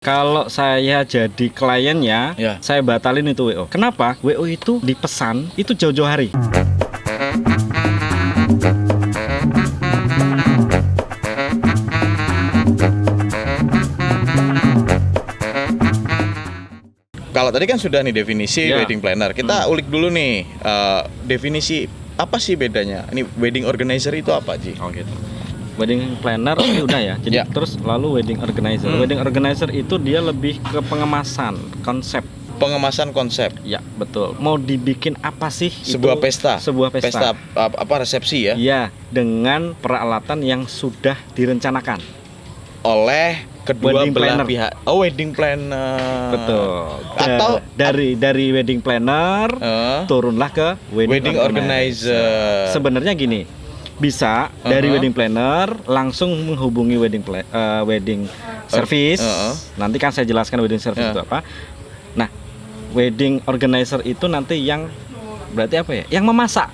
Kalau saya jadi kliennya, Ya. saya batalin itu WO. Kenapa? WO itu dipesan itu jauh-jauh hari. Kalau tadi kan sudah nih definisi Ya. wedding planner. Kita ulik dulu nih definisi apa sih bedanya? Ini wedding organizer itu apa, Ji? Oh gitu. Wedding planner ini udah ya. Jadi Ya. terus lalu wedding organizer. Wedding organizer itu dia lebih ke pengemasan konsep. Pengemasan konsep Ya, betul. Mau dibikin apa sih? sebuah itu? pesta. Sebuah pesta. Apa resepsi ya? Iya, dengan peralatan yang sudah direncanakan. Oleh kedua Wedding belah planner. pihak. Oh, wedding planner. Betul. Atau dari wedding planner turunlah ke wedding organizer. Sebenarnya gini, bisa dari wedding planner langsung menghubungi wedding service. Nanti kan saya jelaskan wedding service itu apa. Nah, wedding organizer itu nanti yang berarti apa ya? Yang memasak.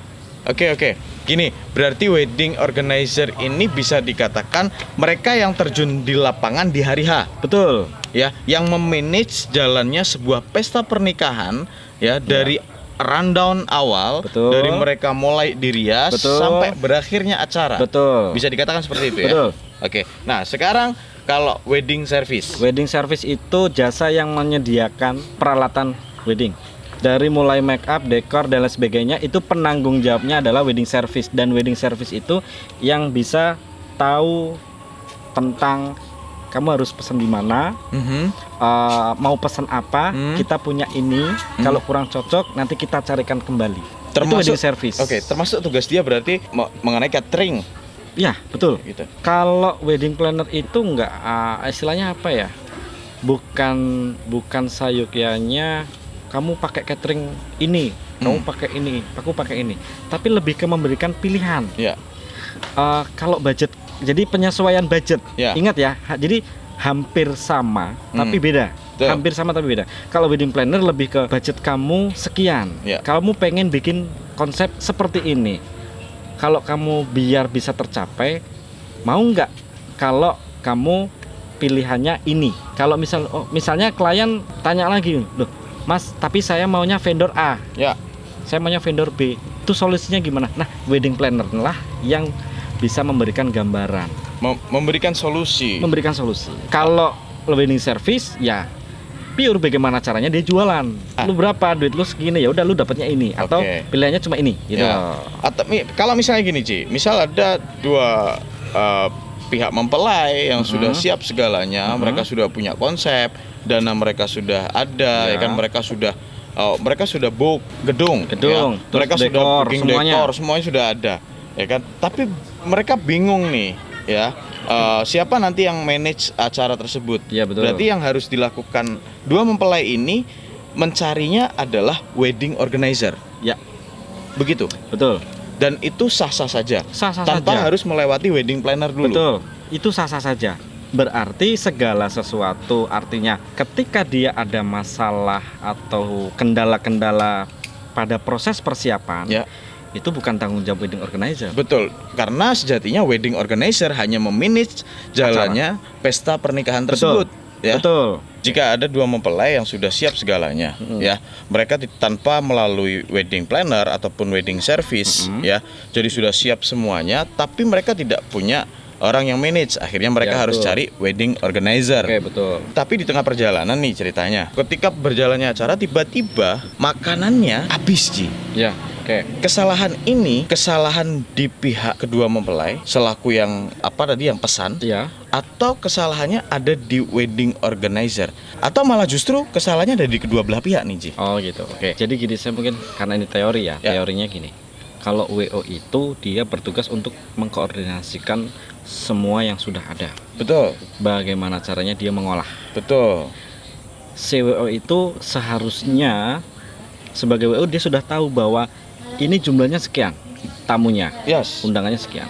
Oke. Gini, berarti wedding organizer ini bisa dikatakan mereka yang terjun di lapangan di hari H. Betul. Ya, yang memanage jalannya sebuah pesta pernikahan ya dari rundown awal. Betul. Dari mereka mulai dirias Betul. sampai berakhirnya acara. Betul. Bisa dikatakan seperti itu ya. Betul. Oke. Nah, sekarang kalau wedding service. Wedding service itu jasa yang menyediakan peralatan wedding. Dari mulai make up, dekor dan lain sebagainya itu penanggung jawabnya adalah wedding service, dan wedding service itu yang bisa tahu tentang kamu harus pesan di mana, mau pesan apa, kita punya ini, kalau kurang cocok nanti kita carikan kembali. Itu wedding service. Oke, termasuk tugas dia berarti mengenai catering. Ya, betul. Gitu. Kalau wedding planner itu enggak istilahnya apa ya? Bukan sayukianya kamu pakai catering ini, kamu pakai ini, aku pakai ini. Tapi lebih ke memberikan pilihan. Ya. Kalau budget, jadi penyesuaian budget. Ya. Ingat ya, jadi hampir sama tapi beda. Betul. Hampir sama tapi beda. Kalau wedding planner lebih ke budget kamu sekian. Ya. Kamu pengen bikin konsep seperti ini. Kalau kamu biar bisa tercapai, mau nggak kalau kamu pilihannya ini? Kalau misalnya klien tanya lagi, loh Mas, tapi saya maunya vendor A. Ya. Saya maunya vendor B. Itu solusinya gimana? Nah, wedding planner lah yang bisa memberikan gambaran, Memberikan solusi. memberikan solusi. Kalau wedding service ya pure bagaimana caranya dia jualan. Lu berapa duit lu segini, ya udah lu dapatnya ini atau pilihannya cuma ini gitu. Ya. Atau kalau misalnya gini, Ci, misal ada dua pihak mempelai yang sudah siap segalanya, mereka sudah punya konsep, dana mereka sudah ada, ya kan, mereka sudah book gedung, ya. Mereka sudah booking dekor, semuanya sudah ada, ya kan. Tapi mereka bingung nih, ya. Siapa nanti yang manage acara tersebut? Ya, betul. Berarti yang harus dilakukan dua mempelai ini mencarinya adalah wedding organizer. Ya, Begitu. betul. Dan itu sah-sah saja. Sah-sah tanpa saja. harus melewati wedding planner dulu. Betul. Itu sah-sah saja. Berarti segala sesuatu, artinya ketika dia ada masalah atau kendala-kendala pada proses persiapan, Ya. itu bukan tanggung jawab wedding organizer. Betul. Karena sejatinya wedding organizer hanya memanage jalannya pesta pernikahan tersebut. Ya. Betul. Jika ada dua mempelai yang sudah siap segalanya, ya, mereka tanpa melalui wedding planner ataupun wedding service, ya, jadi sudah siap semuanya, tapi mereka tidak punya orang yang manage. Akhirnya mereka harus cari wedding organizer. Oke, betul. Tapi di tengah perjalanan nih ceritanya, ketika berjalannya acara tiba-tiba makanannya habis, Ji. Ya, oke. Kesalahan di pihak kedua mempelai selaku yang yang pesan, Ya. atau kesalahannya ada di wedding organizer, atau malah justru kesalahannya ada di kedua belah pihak nih, Ji. Oh gitu. Oke. Jadi gini, saya mungkin karena ini teori ya. Teorinya gini. Kalau WO itu dia bertugas untuk mengkoordinasikan semua yang sudah ada. Betul. Bagaimana caranya dia mengolah. Betul. CWO itu seharusnya sebagai WO dia sudah tahu bahwa ini jumlahnya sekian tamunya, Yes. undangannya sekian.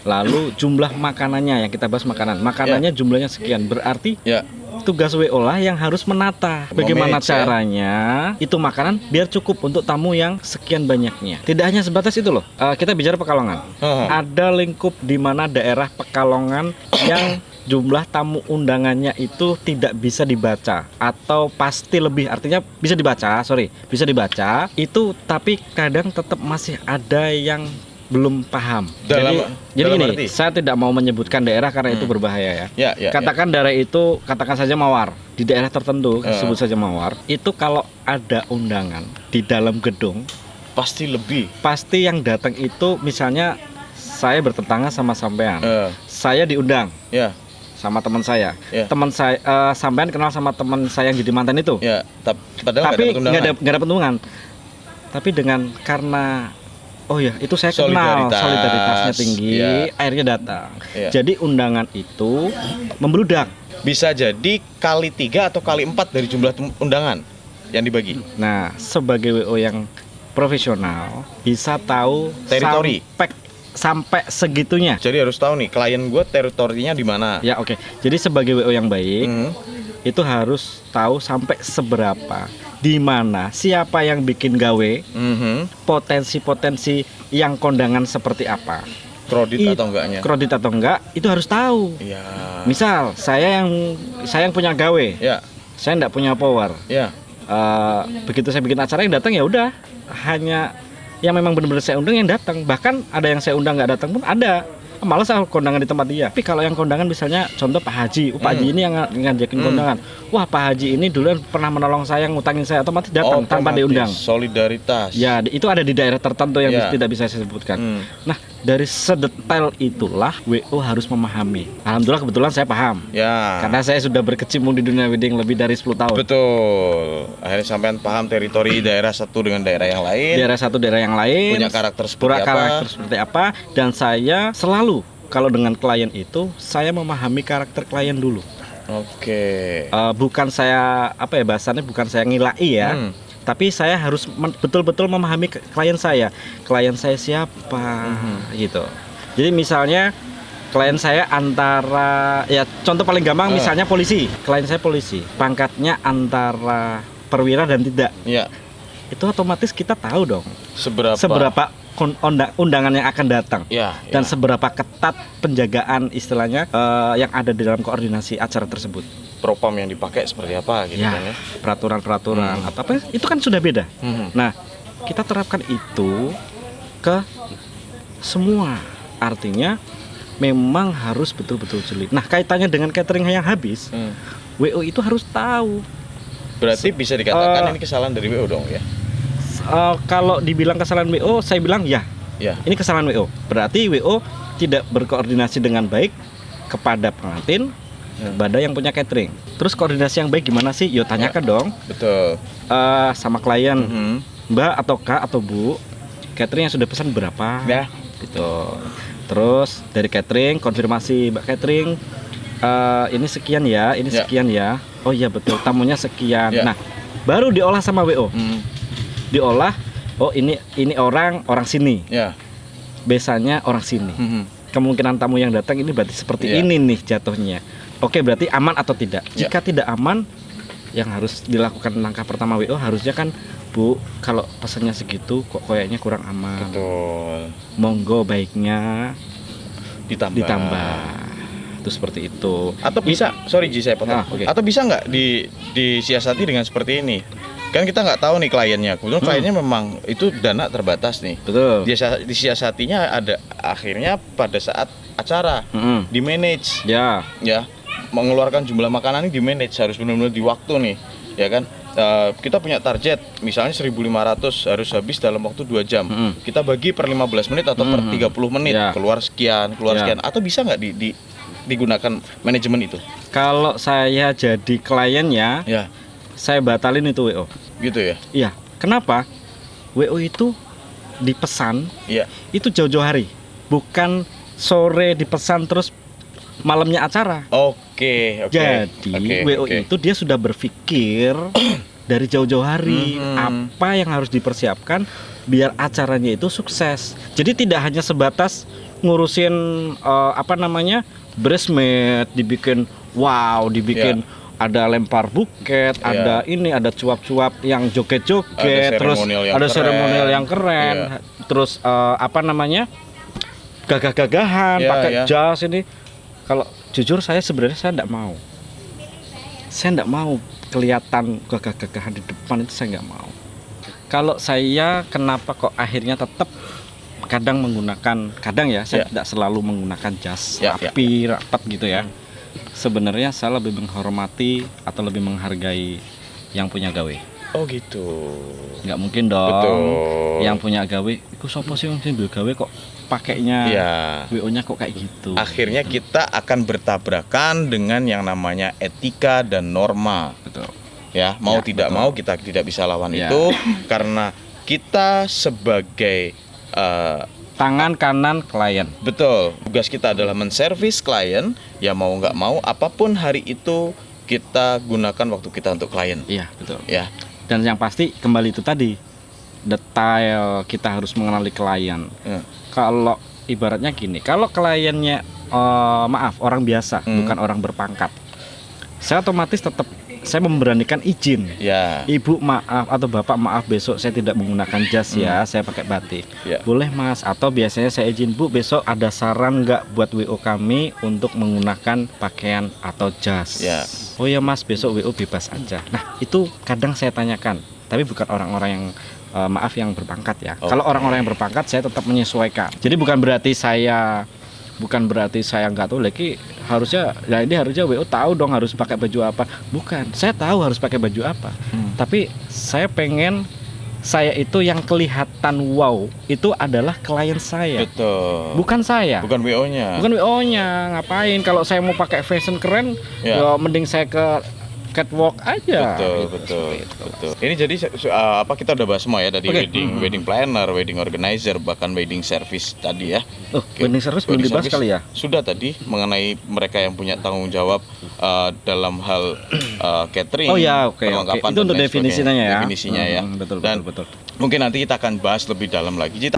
Lalu jumlah makanannya yang kita bahas makanannya jumlahnya sekian. Berarti Ya. tugas WO lah yang harus menata bagaimana Memanage, ya. caranya itu makanan biar cukup untuk tamu yang sekian banyaknya. Tidak hanya sebatas itu loh. Kita bicara Pekalongan. Ada lingkup di mana daerah Pekalongan yang jumlah tamu undangannya itu tidak bisa dibaca atau pasti lebih, artinya bisa dibaca, bisa dibaca itu, tapi kadang tetap masih ada yang belum paham. Jadi gini, arti? saya tidak mau menyebutkan daerah karena itu berbahaya ya. Katakan daerah itu, katakan saja Mawar, di daerah tertentu sebut saja Mawar, itu kalau ada undangan di dalam gedung pasti yang datang itu, misalnya saya bertetangga sama sampean, saya diundang sama teman saya, teman saya, sampean kenal sama teman saya yang jadi mantan itu, tapi nggak dapat undangan, tapi karena oh ya itu saya kenal, solidaritasnya tinggi, akhirnya datang. Jadi undangan itu membludak. Bisa jadi kali 3 atau kali 4 dari jumlah undangan yang dibagi. Nah, sebagai WO yang profesional bisa tahu teritori sampai segitunya. Jadi harus tahu nih klien gue teritorinya di mana. Ya oke. Jadi sebagai WO yang baik itu harus tahu sampai seberapa, di mana, siapa yang bikin gawe, potensi-potensi yang kondangan seperti apa, kredit atau enggak itu harus tahu. Misal saya yang punya gawe, saya enggak punya power. Begitu saya bikin acara, yang datang ya udah hanya yang memang benar-benar saya undang yang datang. Bahkan ada yang saya undang nggak datang pun ada. Malah saya kondangan di tempat dia. Tapi kalau yang kondangan misalnya contoh Pak Haji, Pak Haji ini yang ngajakin kondangan. Wah, Pak Haji ini duluan pernah menolong saya, ngutangin saya, otomatis datang tanpa diundang. Solidaritas. Ya, itu ada di daerah tertentu yang tidak bisa saya sebutkan. Nah, dari sedetail itulah WO harus memahami. Alhamdulillah kebetulan saya paham. Karena saya sudah berkecimpung di dunia wedding lebih dari 10 tahun. Betul. Akhirnya sampean paham teritori daerah satu dengan daerah yang lain. Daerah yang lain. Punya karakter seperti apa. Dan saya selalu kalau dengan klien itu saya memahami karakter klien dulu. Bukan saya bahasanya bukan saya ngilai ya. Tapi saya harus betul-betul memahami klien saya. Klien saya siapa gitu. Jadi misalnya klien saya antara, ya contoh paling gampang misalnya polisi. Klien saya polisi, pangkatnya antara perwira dan tidak. Itu otomatis kita tahu dong seberapa undangan yang akan datang, dan seberapa ketat penjagaan istilahnya yang ada di dalam koordinasi acara tersebut. Propam yang dipakai seperti apa gitu kan ya. Peraturan atau apa itu kan sudah beda. Nah, kita terapkan itu ke semua. Artinya memang harus betul-betul jeli. Nah, kaitannya dengan catering yang habis, WO itu harus tahu. Berarti bisa dikatakan ini kesalahan dari WO dong ya. Kalau dibilang kesalahan WO, saya bilang ya. Ini kesalahan WO. Berarti WO tidak berkoordinasi dengan baik kepada pengantin, kepada yang punya catering. Terus koordinasi yang baik gimana sih? Yo tanyakan dong. Betul. Sama klien, Mbak atau Kak atau Bu, catering yang sudah pesan berapa? Gitu. Terus dari catering konfirmasi, Mbak catering, ini sekian ya, ini sekian ya. Oh iya betul, tamunya sekian. Nah, baru diolah sama WO. Diolah, oh ini orang sini. Biasanya orang sini. Kemungkinan tamu yang datang ini berarti seperti ini nih jatuhnya. Oke, berarti aman atau tidak? Jika tidak aman, yang harus dilakukan langkah pertama WO harusnya kan, Bu, kalau pesannya segitu kok kayaknya kurang aman. Betul. Monggo baiknya ditambah. Itu seperti itu. Atau bisa, sorry Ji saya potong. Atau bisa nggak disiasati dengan seperti ini? Kan kita nggak tahu nih kliennya. Kebetulan kliennya memang itu dana terbatas nih. Betul. Disiasatinya ada akhirnya pada saat acara di manage. Ya. Mengeluarkan jumlah makanan ini di manage, harus benar-benar di waktu nih, ya kan? Kita punya target misalnya 1.500 harus habis dalam waktu 2 jam. Kita bagi per 15 menit atau per 30 menit, keluar sekian. Atau bisa nggak digunakan manajemen itu? Kalau saya jadi kliennya, saya batalin itu WO. Gitu ya? Iya. Kenapa? WO itu dipesan, itu jauh-jauh hari, bukan sore dipesan terus malamnya acara. Jadi WO itu dia sudah berpikir dari jauh-jauh hari apa yang harus dipersiapkan biar acaranya itu sukses. Jadi tidak hanya sebatas ngurusin bridesmaid, dibikin ada lempar buket, ada cuap-cuap yang joget-joget, terus ada seremonial yang keren, terus gagah-gagahan pakai jas ini. Kalau jujur saya sebenarnya saya enggak mau. Saya enggak mau kelihatan gagah-gagahan di depan, itu saya enggak mau. Kalau saya kenapa kok akhirnya tetap kadang saya tidak selalu menggunakan jas rapi, rapat gitu ya. Sebenarnya saya lebih menghormati atau lebih menghargai yang punya gawe. Oh gitu. Nggak mungkin dong. Betul. Yang punya gawe, itu siapa sih yang duwe gawe kok pakainya WO-nya kok kayak gitu. Akhirnya kita akan bertabrakan dengan yang namanya etika dan norma. Betul. Ya, mau tidak mau kita tidak bisa lawan itu karena kita sebagai tangan kanan klien. Betul. Tugas kita adalah menservis klien, ya mau nggak mau apapun hari itu kita gunakan waktu kita untuk klien. Iya, betul. Ya. Dan yang pasti kembali itu tadi, detail kita harus mengenali klien. Kalau ibaratnya gini, kalau kliennya orang biasa, bukan orang berpangkat, saya otomatis tetap saya memberanikan izin. Ya. Ibu maaf atau bapak maaf, besok saya tidak menggunakan jas ya, saya pakai batik. Boleh mas, atau biasanya saya izin, bu besok ada saran nggak buat WO kami untuk menggunakan pakaian atau jas. Oh ya mas, besok WO bebas aja. Nah itu kadang saya tanyakan, tapi bukan orang-orang yang yang berpangkat ya. Kalau orang-orang yang berpangkat saya tetap menyesuaikan. Jadi bukan berarti saya nggak tahu lagi harusnya WO tahu dong harus pakai baju apa. Bukan, saya tahu harus pakai baju apa. Tapi saya pengen saya itu yang kelihatan wow itu adalah klien saya. Betul. Bukan saya. Bukan WO-nya. Bukan WO-nya. Ngapain kalau saya mau pakai fashion keren, ya mending saya ke catwalk aja. Betul. Ini jadi kita udah bahas semua ya dari wedding planner, wedding organizer, bahkan wedding service tadi ya. Wedding service belum dibahas kali ya? Sudah tadi mengenai mereka yang punya tanggung jawab dalam hal catering, perlengkapan itu untuk definisinya ya. Definisinya ya. Betul. Mungkin nanti kita akan bahas lebih dalam lagi.